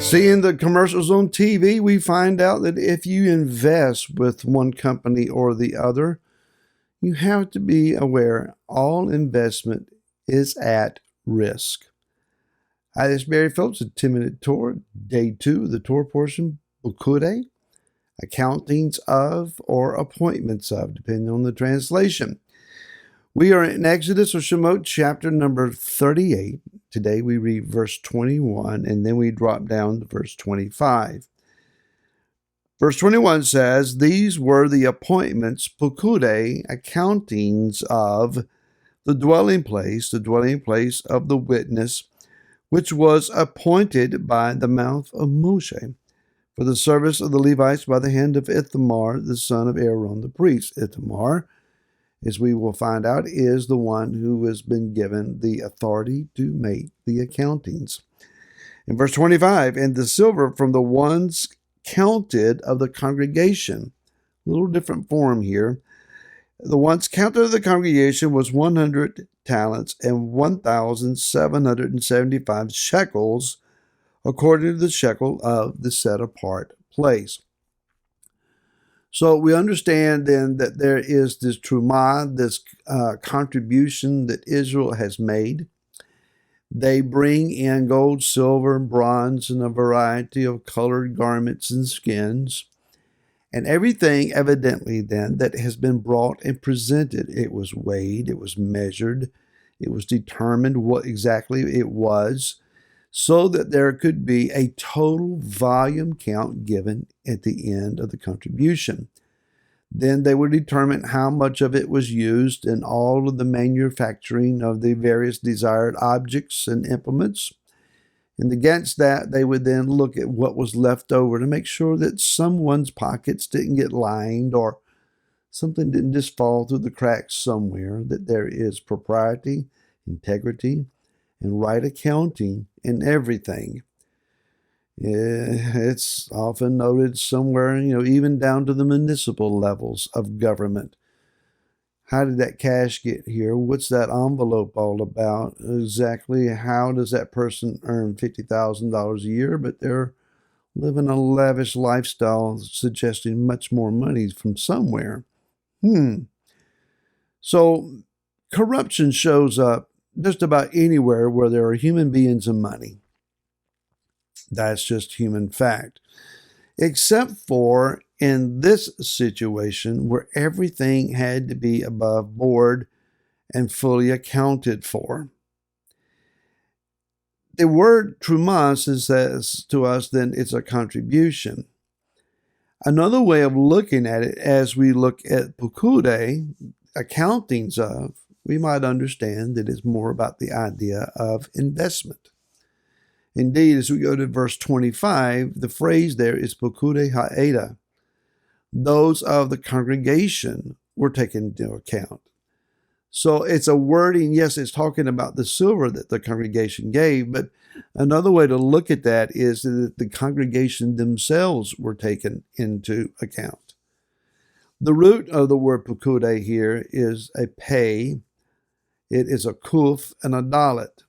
Seeing the commercials on TV, we find out that if you invest with one company or the other, you have to be aware all investment is at risk. Hi, this is Barry Phillips, a 10-minute tour, day 2 of the tour portion, Bukude, accountings of or appointments of, depending on the translation. We are in Exodus or Shemot chapter number 38. Today we read verse 21 and then we drop down to verse 25. Verse 21 says, "These were the appointments, Bukude, accountings of the dwelling place of the witness, which was appointed by the mouth of Moshe, for the service of the Levites by the hand of Ithamar, the son of Aaron the priest." Ithamar, as we will find out, is the one who has been given the authority to make the accountings. In verse 25, "And the silver from the ones counted of the congregation," a little different form here, "the ones counted of the congregation was 100 talents and 1,775 shekels, according to the shekel of the set-apart place." So we understand then that there is this trumah, this contribution that Israel has made. They bring in gold, silver, bronze, and a variety of colored garments and skins. And everything evidently then that has been brought and presented, it was weighed, it was measured, it was determined what exactly it was, so that there could be a total volume count given at the end of the contribution. Then they would determine how much of it was used in all of the manufacturing of the various desired objects and implements. And against that, they would then look at what was left over to make sure that someone's pockets didn't get lined or something didn't just fall through the cracks somewhere, that there is propriety, integrity, and right accounting in everything. It's often noted somewhere, even down to the municipal levels of government. How did that cash get here? What's that envelope all about? Exactly how does that person earn $50,000 a year, but they're living a lavish lifestyle suggesting much more money from somewhere? So corruption shows up just about anywhere where there are human beings and money. That's just human fact. Except for in this situation where everything had to be above board and fully accounted for. The word trumah says to us then it's a contribution. Another way of looking at it, as we look at Bukude, accountings of, we might understand that it's more about the idea of investment. Indeed, as we go to verse 25, the phrase there is Bukude ha'eda. Those of the congregation were taken into account. So it's a wording, yes, it's talking about the silver that the congregation gave, but another way to look at that is that the congregation themselves were taken into account. The root of the word Bukude here is a pei. It is a kuf and a dalet.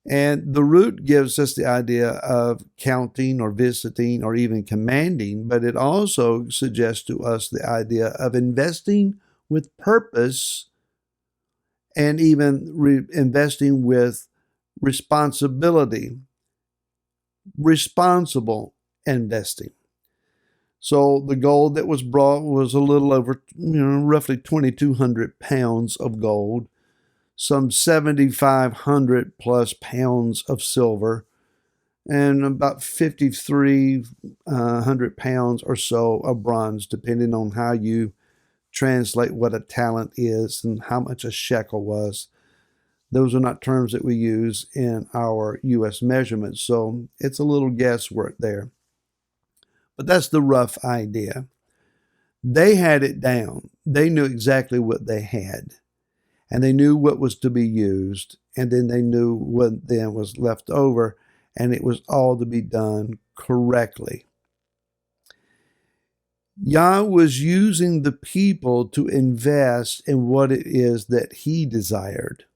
And the root gives us the idea of counting or visiting or even commanding, but it also suggests to us the idea of investing with purpose and even investing with responsibility, responsible investing. So the gold that was brought was a little over, roughly 2,200 pounds of gold, some 7,500 plus pounds of silver, and about 5,300 pounds or so of bronze, depending on how you translate what a talent is and how much a shekel was. Those are not terms that we use in our U.S. measurements, so it's a little guesswork there. But that's the rough idea. They had it down. They knew exactly what they had. And they knew what was to be used, and then they knew what then was left over, and it was all to be done correctly. Yah was using the people to invest in what it is that he desired.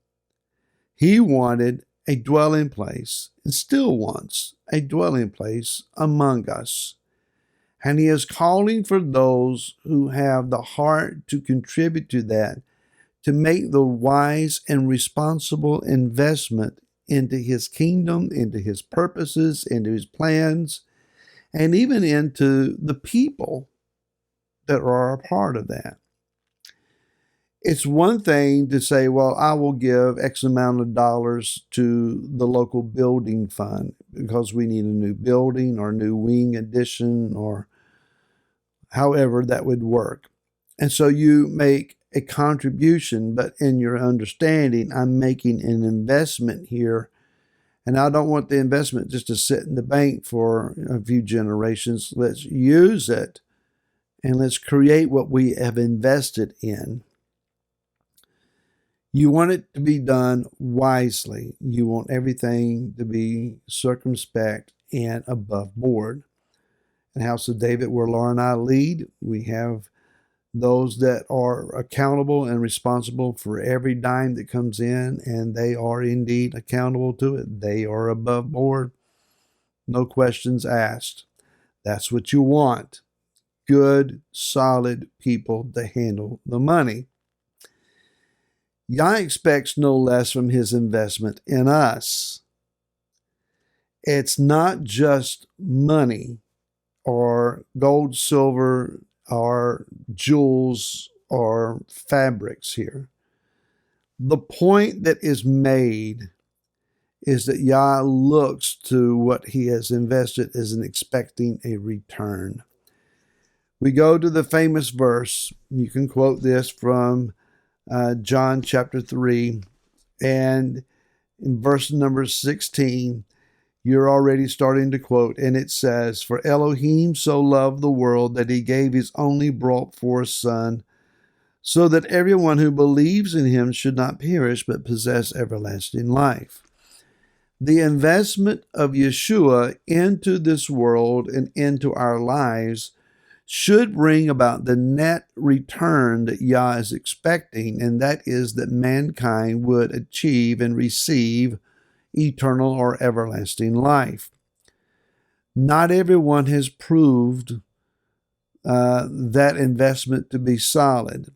He wanted a dwelling place, and still wants a dwelling place among us. And he is calling for those who have the heart to contribute to that, to make the wise and responsible investment into his kingdom, into his purposes, into his plans, and even into the people that are a part of that. It's one thing to say, well, I will give X amount of dollars to the local building fund because we need a new building or a new wing addition or however that would work. And so you make a contribution, but in your understanding, I'm making an investment here. And I don't want the investment just to sit in the bank for a few generations. Let's use it and let's create what we have invested in. You want it to be done wisely. You want everything to be circumspect and above board. In the House of David, where Laura and I lead, we have those that are accountable and responsible for every dime that comes in, and they are indeed accountable to it. They are above board. No questions asked. That's what you want. Good, solid people to handle the money. Yah expects no less from his investment in us. It's not just money or gold, silver, or jewels or fabrics here. The point that is made is that Yah looks to what he has invested as an expecting a return. We go to the famous verse. You can quote this from John chapter 3, and in verse number 16, you're already starting to quote, and it says, "For Elohim so loved the world that he gave his only brought forth Son, so that everyone who believes in him should not perish but possess everlasting life." The investment of Yeshua into this world and into our lives should bring about the net return that Yah is expecting, and that is that mankind would achieve and receive eternal or everlasting life. Not everyone has proved that investment to be solid.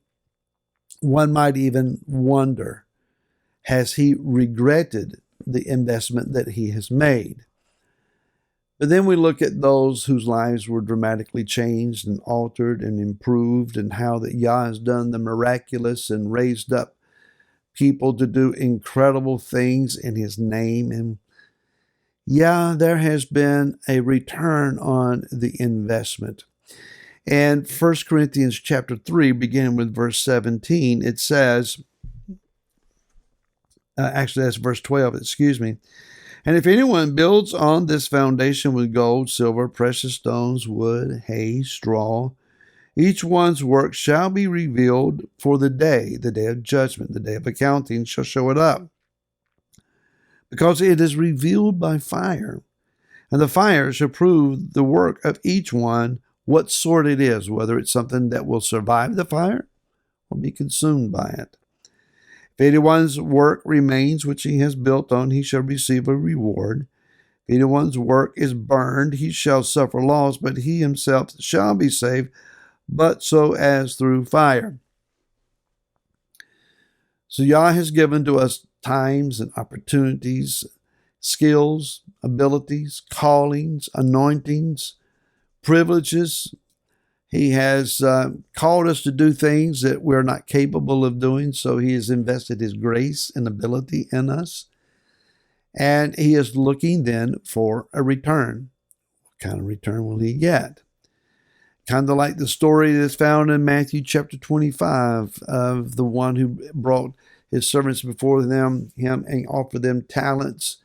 One might even wonder, has he regretted the investment that he has made? But then we look at those whose lives were dramatically changed and altered and improved, and how that Yah has done the miraculous and raised up people to do incredible things in his name. And yeah, there has been a return on the investment. And 1 Corinthians chapter 3, beginning with verse 17, it says, actually that's verse 12, excuse me. "And if anyone builds on this foundation with gold, silver, precious stones, wood, hay, straw, each one's work shall be revealed, for the day of judgment, the day of accounting shall show it up. Because it is revealed by fire, and the fire shall prove the work of each one, what sort it is, whether it's something that will survive the fire or be consumed by it. If anyone's work remains which he has built on, he shall receive a reward. If anyone's work is burned, he shall suffer loss, but he himself shall be saved, but so as through fire." So Yah has given to us times and opportunities, skills, abilities, callings, anointings, privileges. He has called us to do things that we're not capable of doing, so he has invested his grace and ability in us. And he is looking then for a return. What kind of return will he get? Kind of like the story that's found in Matthew chapter 25 of the one who brought his servants before him and offered them talents.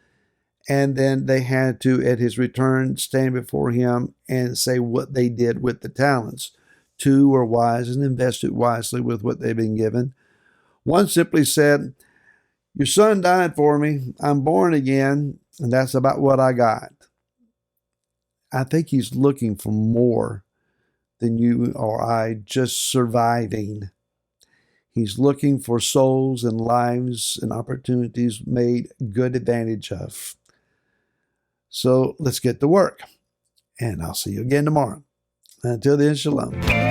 And then they had to, at his return, stand before him and say what they did with the talents. Two were wise and invested wisely with what they've been given. One simply said, "Your son died for me. I'm born again, and that's about what I got." I think he's looking for more than you or I just surviving. He's looking for souls and lives and opportunities made good advantage of. So let's get to work. And I'll see you again tomorrow. Until then, shalom.